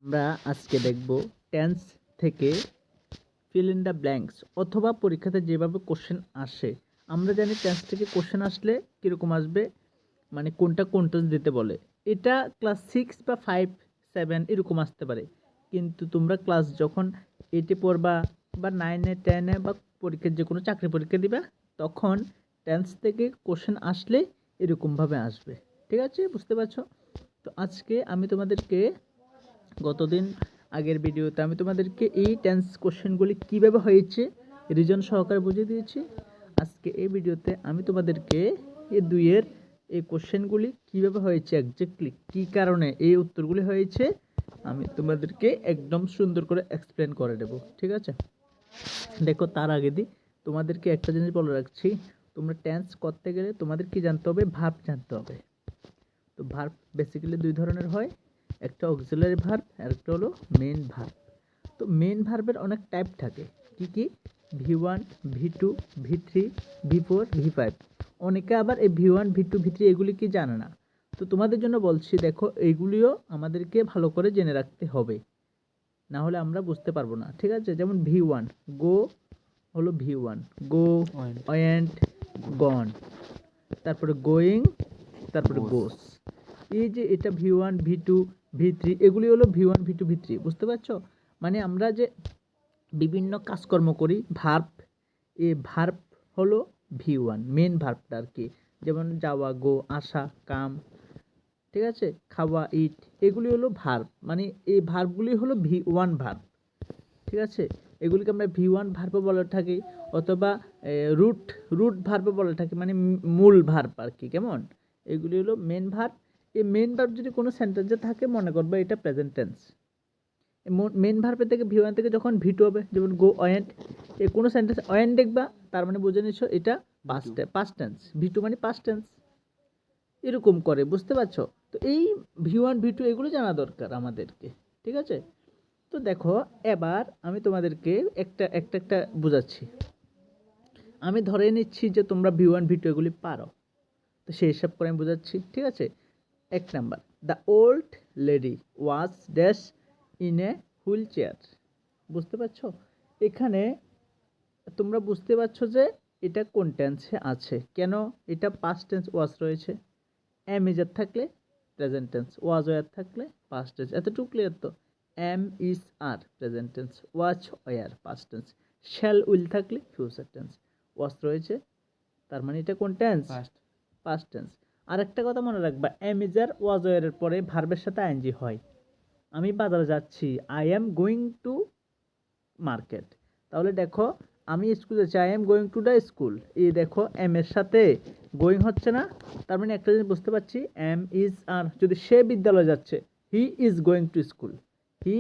আমরা আজকে দেখব টেন্স থেকে ফিল ইন দ্য ব্ল্যাঙ্কস অথবা পরীক্ষাতে যেভাবে কোশ্চেন আসে। আমরা জানি টেন্স থেকে কোশ্চেন আসলে কীরকম আসবে, মানে কোনটা কোন টেন্স দিতে বলে। এটা ক্লাস 6 বা 5, 7 এরকম আসতে পারে, কিন্তু তোমরা ক্লাস যখন 8-এ পড়বা বা 9-এ 10-এ বা পরীক্ষার যে কোনো চাকরি পরীক্ষা দিবা, তখন টেন্স থেকে কোশ্চেন আসলে এরকমভাবে আসবে। ঠিক আছে, বুঝতে পারছো? তো আজকে আমি তোমাদেরকে গতদিন আগের ভিডিওতে আমি তোমাদেরকে এই টেন্স কোশ্চেনগুলি কীভাবে হয়েছে রিজন সহকারে বুঝিয়ে দিয়েছি। আজকে এই ভিডিওতে আমি তোমাদেরকে এই দুইয়ের এই কোশ্চেনগুলি কীভাবে হয়েছে, এক্স্যাক্টলি কী কারণে এই উত্তরগুলি হয়েছে, আমি তোমাদেরকে একদম সুন্দর করে এক্সপ্লেন করে দেবো। ঠিক আছে, দেখো তার আগে দিই তোমাদেরকে একটা জিনিস বলে রাখছি। তোমরা টেন্স করতে গেলে তোমাদের কি জানতে হবে? ভার্ব জানতে হবে। তো ভার্ব বেসিক্যালি দুই ধরনের হয়, একটা অক্সিলারি ভার্ব আর একটা হলো মেন ভার্ব। তো মেন ভার্বের অনেক টাইপ থাকে। কি কি? V1, V2, V3, V4, V5। অনেকে আবার এই V1, V2, V3 এগুলি কি জানে না। তো তোমাদের জন্য বলছি, দেখো এইগুলিও আমাদেরকে ভালো করে জেনে রাখতে হবে, না হলে আমরা বুঝতে পারবো না। ঠিক আছে, যেমন V1 গো হলো V1, গো, ওয়েন্ট, গন, তারপরে গোয়িং, তারপরে গোস। এই যে এটা V1, V2, V3 এগুলি হলো V1, V2, V3। বুঝতে পারছো? মানে আমরা যে বিভিন্ন কাজকর্ম করি, ভার্ব, এই ভার্ব হলো V1 মেন ভার্বটা আর কি। যেমন যাওয়া, গো, আসা, কাম, ঠিক আছে, খাওয়া, ইট, এগুলি হলো ভার্ব। মানে এই ভার্বগুলি হলো V1 ভার্ব। ঠিক আছে, এগুলিকে আমরা V1 ভার্বও বলে থাকি, অথবা রুট রুট ভার্বও বলে থাকি, মানে মূল ভার্ব আর কি। কেমন? এগুলি হলো মেন ভার্ব। এই মেন ভার্ব যদি কোনো সেন্টেন্সে থাকে, মনে করবে এটা প্রেজেন্ট টেন্স। মেন ভার্বের থেকে V1 থেকে যখন V2 হবে, যেমন গো, ওয়েন্ট, এ কোনো সেন্টেন্স ওয়েন্ট দেখবা, তার মানে বুঝে নিচ্ছ এটা পাস্ট টেন্স। V2 মানে পাস্ট টেন্স। এরকম করে, বুঝতে পারছো? তো এই V1, V2 এগুলো জানা দরকার আমাদেরকে। ঠিক আছে, তো দেখো এবার আমি তোমাদেরকে একটা বোঝাচ্ছি। আমি ধরে নিচ্ছি যে তোমরা V1, V2 এগুলি পারো, তো সেই হিসাব করে আমি বোঝাচ্ছি। ঠিক আছে, 1 number, the old lady was dash in a wheel chair. বুঝতে পারছো? এখানে তোমরা বুঝতে পারছো যে এটা কোন টেন্সে আছে। কেন? এটা পাস্ট টেন্স ওয়াজ রয়েছে, এম ইজার থাকলে প্রেজেন্ট টেন্স, ওয়াজ ওয়ার থাকলে পাস্ট টেন্স। এতটুকু ক্লিয়ার তো? Am is are present tense, was were past tense, shall will থাকলে ফিউচার টেন্স। ওয়াজ রয়েছে, তার মানে এটা কোন টেন্স? Past tense. আরেকটা কথা মনে রাখবা, এম ইজ আর ওয়াজ ওয়ারের পরে ভার্বের সাথে আইএনজি হয়। আমি বাজারে যাচ্ছি, I am going to market. তাহলে দেখো আমি স্কুলে যাচ্ছি, I am going to the school. এই দেখো এম এর সাথে গোয়িং হচ্ছে না, তার মানে একটা জিনিস বুঝতে পারছি, এম ইজ আর যদি সে বিদ্যালয়ে যাচ্ছে, he is going to school, he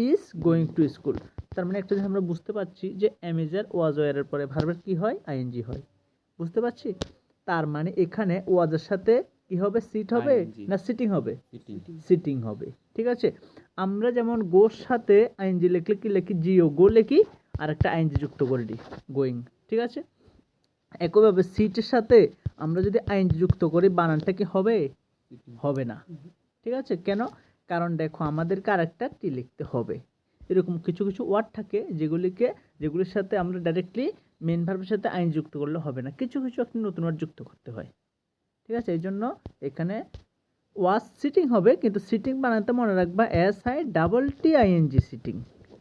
is going to school. তার মানে একটা জিনিস আমরা বুঝতে পারছি যে এম ইজ আর ওয়াজ ওয়ারের পরে ভার্বের কি হয়? আইএনজি হয়। বুঝতে পারছি? তার মানে এখানে ওয়াজের সাথে কি হবে? সিট হবে না সিটিং হবে? সিটিং হবে। ঠিক আছে, আমরা যেমন গোর সাথে আইএনজি লিখলে কি লিখি? জিও, গো লিখি, আর একটা আইএনজি যুক্ত করে দিই, গোয়িং। ঠিক আছে, একইভাবে সিটের সাথে আমরা যদি আইএনজি যুক্ত করি, বানানটা কি হবে? হবে না। ঠিক আছে, কেন? কারণ দেখো আমাদেরকে আরেকটা টি লিখতে হবে। এরকম কিছু কিছু ওয়ার্ড থাকে যেগুলির সাথে আমরা ডাইরেক্টলি মেন ভার্বের সাথে আইন যুক্ত করলে হবে না, কিছু কিছু একটা নতুন ওয়ার্ড যুক্ত করতে হয়। ঠিক আছে, এই জন্য এখানে ওয়াজ সিটিং হবে, কিন্তু সিটিং বানাতে মনে রাখবা SITTING সিটিং।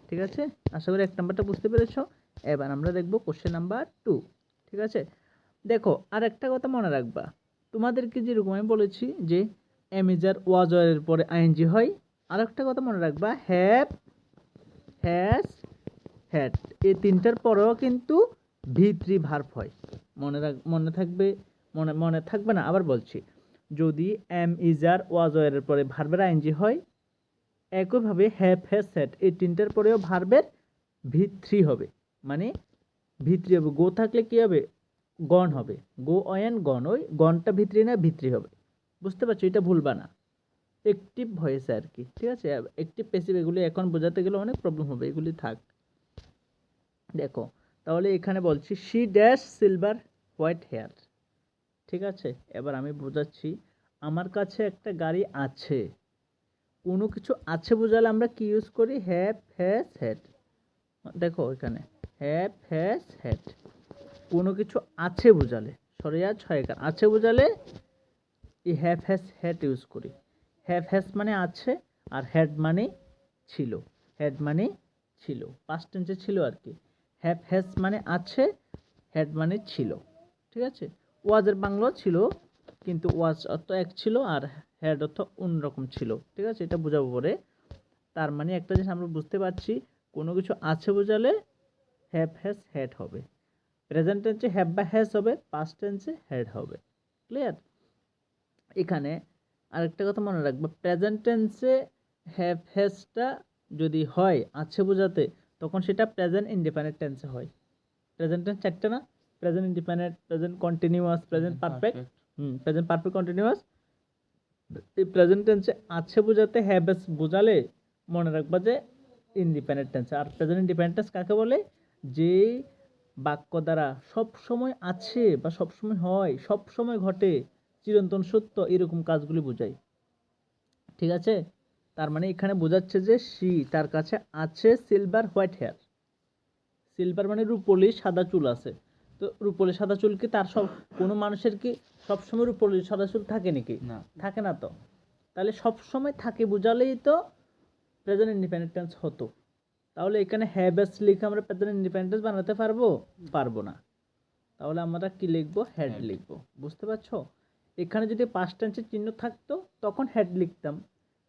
ঠিক আছে, আশা করি 1 নাম্বারটা বুঝতে পেরেছো। এবার আমরা দেখব কোশ্চেন নাম্বার 2। ঠিক আছে, দেখো আর একটা কথা মনে রাখবা, তোমাদেরকে যেরকম আমি বলেছি যে এম ইজ আর ওয়াজ এর পরে আইএনজি হয়, আর একটা কথা মনে রাখবা, হ্যাভ, হ্যাজ, হ্যাড, এই তিনটার পরেও কিন্তু V3 ভার্ব হয়। মনে থাকবে, মনে থাকবে না? আবার বলছি, যদি এম ইজ আর ওয়াজ এর পরে ভার্বের আইএনজি হয়, একইভাবে হ্যাভ, হ্যাজ, হ্যাড এই তিনটার পরেও ভার্বের V3 হবে। মানে V3 হবে। গো থাকলে কি হবে? গন হবে, গো অয়েন গন, ওই গনটা V3 না V3 হবে। বুঝতে পারছো? এটা ভুলবা না, অ্যাক্টিভ ভয়েস আর কি। ঠিক আছে, অ্যাক্টিভ প্যাসিভ এগুলি এখন বোঝাতে গেলে অনেক প্রবলেম হবে, এগুলি থাক। দেখো তাহলে এখানে বলছি she dash silver white hair. ঠিক আছে, এবার আমি বোঝাচ্ছি, আমার কাছে একটা গাড়ি আছে, কোনো কিছু আছে বোঝালে আমরা কি ইউজ করি? Have has had. দেখো এখানে হ্যাভ হ্যাজ হ্যাড। কোনো কিছু আছে বোঝালে, সরিয়া ছয়কার আছে বোঝালে এই হ্যাভ হ্যাজ হ্যাড ইউজ করি। হ্যাভ হ্যাজ মানে আছে, আর হ্যাড মানে ছিল। হ্যাড মানে ছিল, পাস্ট টেন্সে ছিল আর কি। হ্যাভ হ্যাজ মানে আছে, হ্যাড মানে ছিল। ঠিক আছে, ওয়াজের বাংলা ছিল, কিন্তু ওয়াজ অর্থ এক ছিল আর হ্যাড অর্থ অন্যরকম ছিল। ঠিক আছে, এটা বোঝাবো পরে। তার মানে একটা জিনিস আমরা বুঝতে পারছি, কোনো কিছু আছে বোঝালে হ্যাভ হ্যাজ হ্যাড হবে, প্রেজেন্ট টেন্সে হ্যাভ বা হ্যাজ হবে, পাস্ট টেন্সে হ্যাড হবে। ক্লিয়ার? এখানে আরেকটা কথা মনে রাখবো, প্রেজেন্ট টেন্সে হ্যাভ হ্যাজটা যদি হয় আছে বোঝাতে, তখন সেটা প্রেজেন্ট ইনডিপেন্ডেন্ট টেন্সে হয়। প্রেজেন্ট টেন্স চারটা না? Present independent, present continuous, present perfect. Present perfect continuous. এই প্রেজেন্ট টেন্সে আছে বোঝাতে হ্যাভ হ্যাজ বোঝালে মনে রাখবা যে ইনডিপেন্ডেন্ট টেন্স। আর প্রেজেন্ট ইনডিপেন্ডেন্ট টেন্স কাকে বলে? যে বাক্য দ্বারা সব সময় আছে বা সব সময় হয়, সব সময় ঘটে, চিরন্তন সত্য, এরকম কাজগুলি বোঝায়। ঠিক আছে, তার মানে এখানে বোঝাচ্ছে যে তার কাছে আছে সিলভার হোয়াইট হেয়ার। সিলভার মানে রূপলি সাদা চুল আছে। তো রূপলি সাদা চুল কি তার সব, কোনো মানুষের কি সবসময় রূপলি সাদা চুল থাকে নাকি? না, থাকে না। তো তাহলে সব সময় থাকে বোঝালেই তো প্রেজেন্ট ইন্ডিপেন্ডেন্ট টেন্স হতো। তাহলে এখানে হ্যাভ হ্যাজ লিখে আমরা প্রেজেন্ট ইন্ডিপেন্ডেন্ট টেন্স বানাতে পারবো? পারবো না। তাহলে আমরা কি লিখবো? হ্যাড লিখবো। বুঝতে পারছো? এখানে যদি পাস্ট টেন্সের চিহ্ন থাকতো তখন হ্যাড লিখতাম,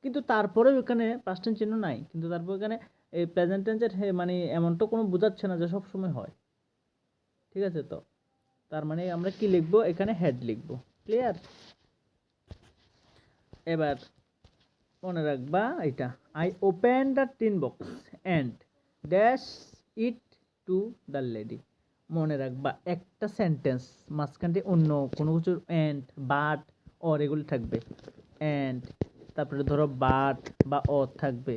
কিন্তু তারপরেও এখানে পাস্ট টেন্স চিহ্ন নাই, কিন্তু তারপর এখানে এই প্রেজেন্ট টেন্সের মানে এমনটা কোনো বোঝাচ্ছে না যে সব সময় হয়। ঠিক আছে, তো তার মানে আমরা কি লিখবো? এখানে হ্যাড লিখবো। ক্লিয়ার? এবার মনে রাখবা এটা, I open the tin box and dash it to the lady. মনে রাখবা একটা সেন্টেন্স মাঝখানটি অন্য কোনো কিছুর অ্যান্ড, বাট, অর এগুলি থাকবে। অ্যান্ড, তারপরে ধরো বাট বা অর থাকবে,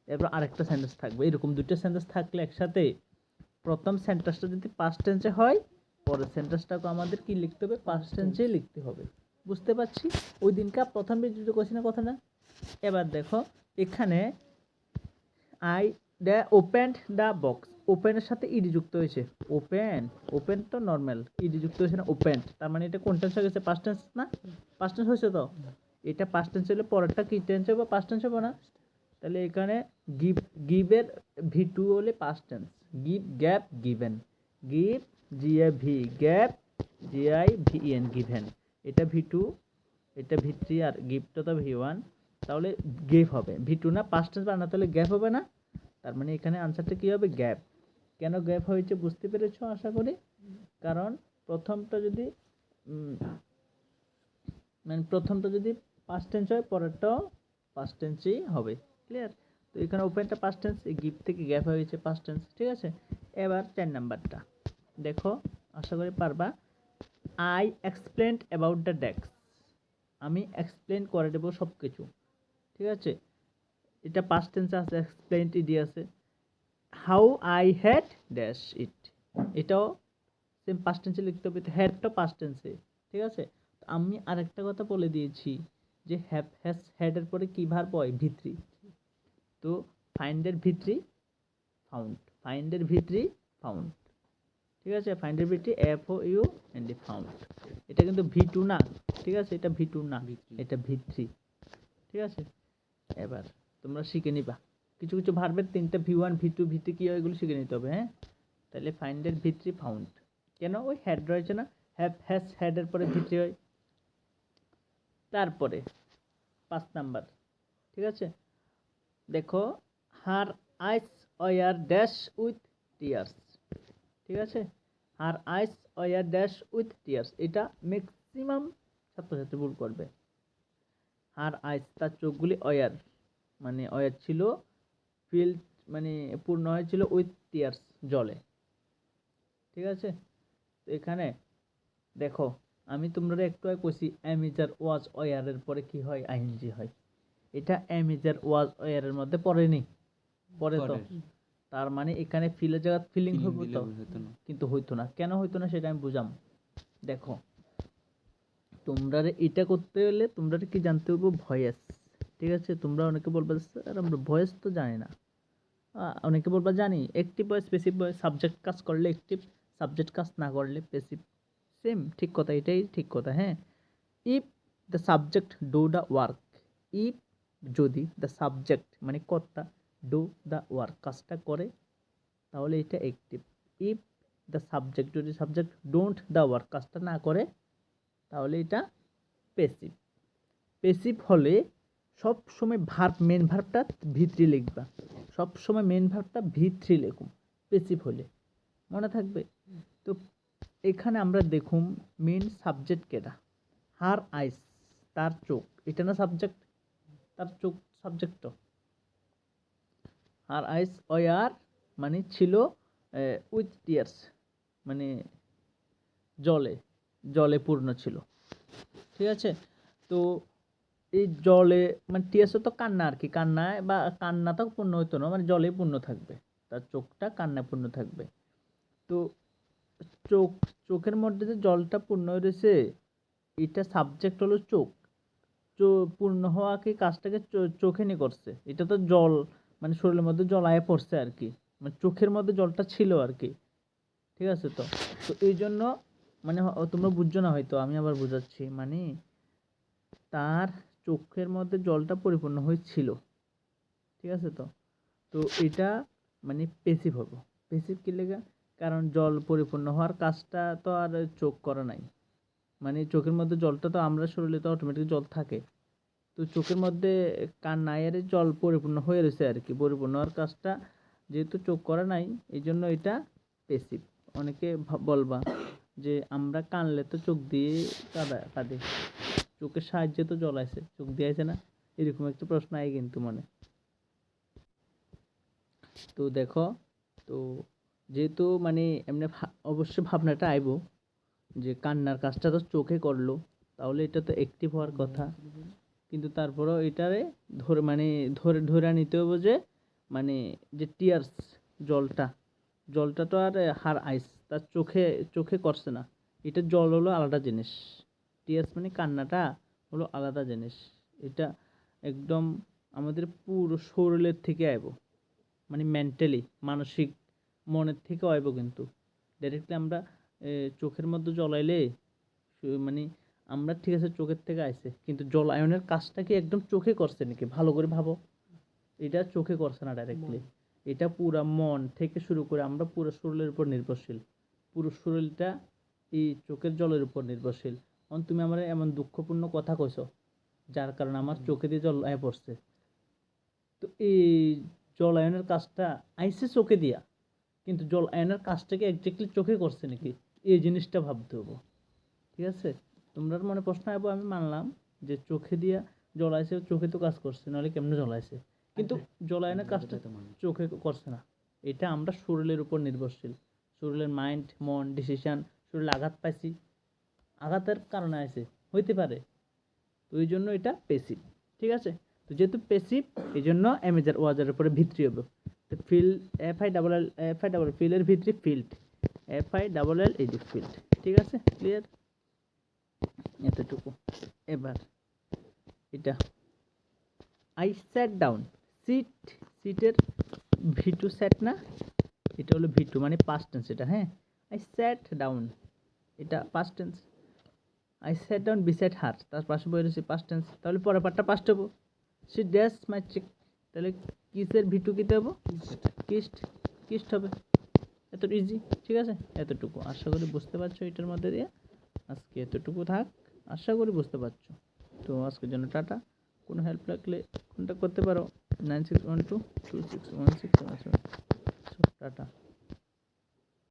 এরপর আরেকটা সেন্টেন্স থাকবে। এরকম দুটো সেন্টেন্স থাকলে একসাথে প্রথম সেন্টেন্সটা যদি পাস্ট টেন্সে হয়, পরের সেন্টেন্সটাকে আমাদের কি লিখতে হবে? পাস্ট টেন্সেই লিখতে হবে। বুঝতে পারছি? ওই দিনকার প্রথম ভিডিওতে কোশ্চেন কথা না। এবার দেখো এখানে I the opened the box, ওপেনের সাথে ইডি যুক্ত হয়েছে। ওপেন, ওপেন তো নর্মাল, ইডি যুক্ত হয়েছে না, ওপেন্ড। তার মানে এটা কোন টেন্স হয়ে গেছে? পাস্ট টেন্স না? পাস্ট টেন্স হয়েছে তো। এটা পাস্ট টেন্স হলে পরেরটা কি টেন্স হবে? পাস্ট টেন্স হবে না? তাহলে এখানে গিভ, গিভের V2 হলে past tense. Give, gap, given. Give GAV, gap GIVEN, given. এটা V2, এটা V3, আর গিফটটা তো V1। তাহলে গেভ হবে, V2 না? পাস্ট টেন্স বানাতে হলে গ্যাপ হবে না? তার মানে এখানে আনসারটা কি হবে? গ্যাপ। কেন গ্যাপ হয়েছে বুঝতে পেরেছো আশা করি? কারণ প্রথমটা যদি প্রথমটা যদি পাস্ট টেন্স হয়, পরেরটাও পাস্ট টেন্সই হবে। ক্লিয়ার? তো এখানে ওপেনটা পাস্ট টেন্স, এই গিফট থেকে গ্যাপ হয়েছে পাস্ট টেন্স। ঠিক আছে, এবার 4 নাম্বারটা দেখো, আশা করি পারবা। I explained about the desk, আমি এক্সপ্লেন করে দেবো সব কিছু। ঠিক আছে, এটা পাস্ট টেন্সে আছে, এক্সপ্লেন্ড ইডি আছে। How I had dash it, এটাও সেম পাস্ট টেন্সে লিখতে হবে, হ্যাডটা পাস্ট টেন্সে। ঠিক আছে, আমি আরেকটা কথা বলে দিয়েছি যে হ্যাভ হ্যাজ হ্যাড এর পরে কি ভার্ব হয়? V3। তো ফাইন্ডের V3 ফাউন্ড, ফাইন্ডের V3 ফাউন্ড। ঠিক আছে, ফাইন্ডের V3 FOUND, ফাউন্ড। এটা কিন্তু V2 না। ঠিক আছে, এটা V2 না, এটা V3। ঠিক আছে, এবার তোমরা শিখে নিবা কিছু কিছু ভার্বের তিনটা V1 V2 V3 কি হয় এগুলো শিখে নিতে হবে। হ্যাঁ, তাহলে ফাইন্ডের V3 ফাউন্ড, কেন? ওই হ্যাড রয়েছে না, হ্যাভ হ্যাজ হ্যাড এর পরে V3 হয়। তারপরে 5 নাম্বার। ঠিক আছে, দেখো, her eyes were dash with tears. ঠিক আছে, her eyes were dash with tears, এটা ম্যাক্সিমাম ছাত্রছাত্রী ভুল করবে। হার আইস, তার চোখগুলি ওয়ার, মানে ওয়ার ছিল, ফিল মানে পূর্ণ হয়েছিল, উইথ টিয়ার্স, জলে। ঠিক আছে, তো এখানে দেখো, আমি তোমরা একটু আগে কইছি অ্যামিজার ওয়াজ ওয়ার এর পরে কি হয়? আইএনজি হয়। এটা অ্যামিজার ওয়াজ ওয়ার এর মধ্যে পড়েনি, পড়ে তো। তার মানে এখানে ফিলের জায়গা ফিলিং হইতো তো, কিন্তু হইতো না। কেন হইতো না সেটা আমি বুঝাম। দেখো, তোমরা এটা করতে হলে তোমরা কি জানতে হবে? ভয়েস। ঠিক আছে? তোমরা অনেকে বলবা স্যার আমরা ভয়েস তো জানি না, অনেকে বলবা জানি। Active voice, passive voice, subject কাজ করলে অ্যাক্টিভ, সাবজেক্ট কাজ না করলে প্যাসিভ। সেম ঠিক কথা, এটাই ঠিক কথা। হ্যাঁ, if the subject do the work, if যদি দ্য সাবজেক্ট মানে কর্তা ডু দ্য ওয়ার্ক কাজটা করে তাহলে এটা অ্যাক্টিভ। ইফ দ্য সাবজেক্ট যদি সাবজেক্ট ডোন্ট দ্য ওয়ার্ক কাজটা না করে তাহলে এটা প্যাসিভ। প্যাসিভ হলে সব সময় ভার্ব, মেন ভার্বটা ভিতরে লিখবা, সব সময় মেন ভার্বটা ভিতরে লিখুম প্যাসিভ হলে, মনে থাকবে। তো এখানে আমরা দেখুম মেন সাবজেক্ট কেটা, হার আইস, তার চোখ, এটা না সাবজেক্ট, তার চোখ সাবজেক্ট। হার আইস ওয়ার মানে ছিল উইথ টিয়ার্স, মানে জলে, জলে পূর্ণ ছিল, ঠিক আছে? তো এই জলে মানে টিয়ার্সও তো কান্না আর কি, কান্নায় বা কান্না তো পূর্ণ হইতো না, মানে জলে পূর্ণ থাকবে, তার চোখটা কান্নায় পূর্ণ থাকবে। তো চোখের মধ্যে যে জলটা পূর্ণ হয়েছে, এটা সাবজেক্ট হলো চোখ। পূর্ণ হওয়া কি কাজটাকে চোখে নিয়ে করছে, এটা তো জল মানে শরীরের মধ্যে জল আয়ে পড়ছে আর কি, মানে চোখের মধ্যে জলটা ছিল আর কি, ঠিক আছে? তো তো এই জন্য মানে তোমরা বুঝছো না হয়তো, আমি আবার বোঝাচ্ছি। মানে তার চোখের মধ্যে জলটা পরিপূর্ণ হয়েছিল, ঠিক আছে? তো তো এটা মানে প্যাসিভ হবে। প্যাসিভ কি লেগা? কারণ জল পরিপূর্ণ হওয়ার কাজটা তো আর চোখ করে নাই, মানে চোখের মধ্যে জলটা তো আমরা শরীরে তো অটোমেটিক জল থাকে, তো চোখের মধ্যে কান্নায়ের জল পরিপূর্ণ হয়ে রয়েছে আর কি, পরিপূর্ণ হওয়ার কাজটা যেহেতু চোখ করে নাই এই জন্য এটা প্যাসিভ। অনেকে বলবা যে আমরা কানলে তো চোখ দিয়ে কাঁদে, চোখের সাহায্যে তো জল আছে, চোখ দিয়ে আছে না, এরকম একটা প্রশ্ন আয় কিন্তু মনে। তো দেখো, তো যেহেতু মানে এমনি অবশ্যই ভাবনাটা আইব যে কান্নার কাজটা তো চোখে করলো, তাহলে এটা তো অ্যাক্টিভ হওয়ার কথা, কিন্তু তারপরেও এটারে ধরে মানে ধরে নিতে হবে যে মানে যে টিয়ার্স, জলটা জলটা তো আর হার আইস তার চোখে করছে না, এটা জল হলো আলাদা জিনিস, টিয়ার্স মানে কান্নাটা হলো আলাদা জিনিস। এটা একদম আমাদের পুরো শরীরের থেকে আইব, মানে মেন্টালি মানসিক মনের থেকে আইব, কিন্তু ডাইরেক্টলি আমরা চোখের মধ্যে জলাইলে মানে আমরা ঠিক আছে চোখের থেকে আইছে, কিন্তু জল আয়নের কাজটা কি একদম চোখে করছে নাকি? ভালো করে ভাবো, এটা চোখে করছে না ডাইরেক্টলি, এটা পুরা মন থেকে শুরু করে আমরা পুরো শরীরের উপর নির্ভরশীল, পুরো শরীরটা এই চোখের জলের উপর নির্ভরশীল। তুমি আমার এমন দুঃখপূর্ণ কথা কইছো যার কারণে আমার চোখে দিয়ে জল আয় পড়ছে, তো এই জল আয়নের কাজটা আইসে চোখে দিয়া, কিন্তু জল আয়নের কাজটাকে একজাক্টলি চোখে করছে নাকি, এই জিনিসটা ভাবতে হবো, ঠিক আছে? তোমরা মনে প্রশ্ন আইব, আমি মানলাম যে চোখে দিয়া জ্বলাইছে, চোখে তো কাজ করছে, নাহলে কেমনে জ্বলাইছে, কিন্তু জ্বলায়নের কাজটা চোখে করছে না। এটা আমরা শরীরের উপর নির্ভরশীল, শরীরের মাইন্ড, মন, ডিসিশন, শরীরে আঘাত পাইছি, আঘাতের কারণে আছে, হইতে পারে, তো এই জন্য এটা প্যাসিভ, ঠিক আছে? তো যেহেতু প্যাসিভ এই জন্য এমেজার ওয়াজারের উপরে ভিত্তি হবে। তো ফিল, এফ আই ডাবল ফিলের ভিত্তি ফিল্ড, FILL এই যে ফিল্ড, ঠিক আছে? ক্লিয়ার এতটুকু। এবার এটা আই স্যাট ডাউন, সিটের V2 স্যাট না, এটা হলো V2 মানে পাস্ট টেন্স এটা। হ্যাঁ, আই স্যাট ডাউন এটা past tense, I sat down beside her তার পাশে বই রয়েছে পাস্ট টেন্স, তাহলে পরের পার্টটা পাস্ট হবো। সি ড্যাশ মাই চেক, তাহলে কিসের V2 কিতে হবো? কিস্ট হবে। এত ইজি, ঠিক আছে? এতটুকু আশা করি বুঝতে পারছো এটার মধ্যে দিয়ে। আজকে এতটুকু থাক, আশা করি বুঝতে পারছো। তো আজকের জন্য টাটা। কোনো হেল্প লাগলে কন্ট্যাক্ট করতে পারো 9612261677। টাটা।